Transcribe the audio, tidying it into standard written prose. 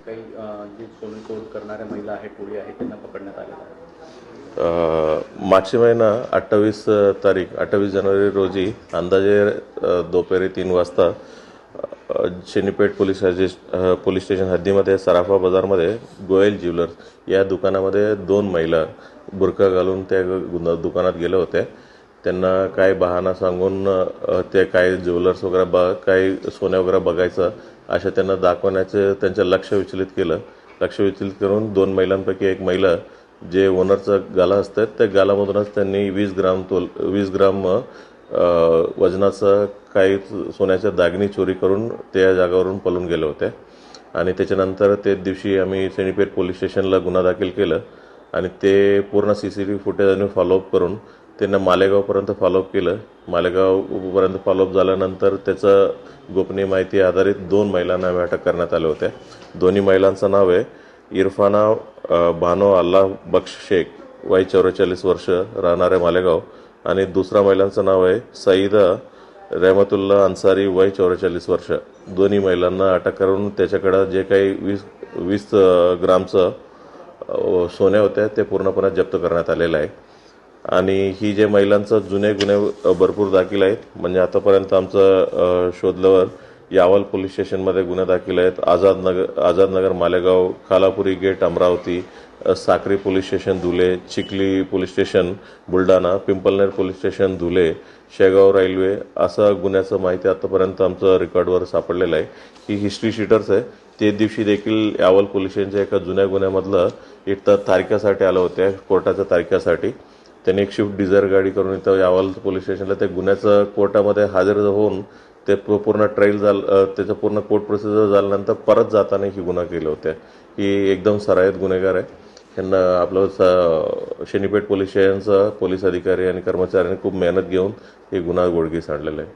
काही जी तोडफोड करणाऱ्या महिला आहेत, टोळी आहे, त्यांना पकडण्यात आलेलं आहे. मागची महिना 28 जानेवारी रोजी अंदाजे दुपारी 3 वाजता शेनीपेठ पोलीस स्टेशन हद्दीमध्ये सराफा बाजारमध्ये गोयल ज्वेलर्स या दुकानामध्ये 2 महिला बुरका घालून त्या दुकानात गेल्या होत्या. त्यांना काय बहाणा सांगून ते काय ज्वेलर्स वगैरे काही सोनं वगैरे बघायचं अशा त्यांना दाखवण्याचे त्यांचं लक्ष विचलित केलं. लक्ष विचलित करून 2 महिलांपैकी एक महिला जे ओनरचं गाला असतात त्या गालामधूनच त्यांनी 20 ग्राम वजनाचं काही सोन्याच्या दागिनी चोरी करून त्या जागावरून पळून गेले होते. आणि त्याच्यानंतर त्याच दिवशी आम्ही शेनीपेठ पोलीस स्टेशनला गुन्हा दाखल केलं आणि ते पूर्ण CCTV फुटेजने फॉलोअप करून त्यांना मालेगावपर्यंत फॉलोअप केलं. मालेगावपर्यंत फॉलोअप झाल्यानंतर त्याचं गोपनीय माहिती आधारित 2 महिलांना अटक करण्यात आले होते. दोन्ही महिलांचं नाव आहे इरफाना बानो अल्लाह बख्श शेख वय 44 वर्ष राहणारे मालेगाव आणि दुसरा महिलांचं नाव आहे सईदा रहमतुल्ला अन्सारी वय 44 वर्ष. दोन्ही महिलांना अटक करून त्याच्याकडं जे काही 20 ग्रामचं सोने होते ते पूर्णपणे जप्त करण्यात आलेलं आहे. आणि ही जे महिलांचं जुने गुन्हे भरपूर दाखल आहेत. म्हणजे आतापर्यंत आमचं शोधल्यावर यावल पोलीस स्टेशनमध्ये गुन्हे दाखल आहेत. Azadnagar Malegaon, Khalapuri gate Amravati, Sakri police station Dhule, Chikhli police station Buldhana, Pimpalner police station Dhule, Shegaon railway असं गुन्ह्याचं माहिती आतापर्यंत आमचं रेकॉर्डवर सापडलेलं आहे. ही हिस्ट्री शीटर्स आहे. ते दिवशी देखील यावल पोलीस स्टेशनच्या एका जुन्या गुन्ह्यामधलं एक तारखेसाठी आलं होत्या कोर्टाच्या तारखेसाठी. त्यांनी एक स्विफ्ट डिझायर गाडी करून इथं यावल पोलीस स्टेशनला त्या गुन्ह्याचं कोर्टामध्ये हजर होऊन ते पूर्ण ट्रायल झालं. त्याचं पूर्ण कोर्ट प्रोसिजर झाल्यानंतर परत जाताना ही गुन्हा केल्या होत्या. ही एकदम सराईत गुन्हेगार आहे. ह्यांना आपलं शेनीपेठ पोलीस स्टेशनचा पोलीस अधिकारी आणि कर्मचाऱ्यांनी खूप मेहनत घेऊन हे गुन्हा उघडकीस आणलेला आहे.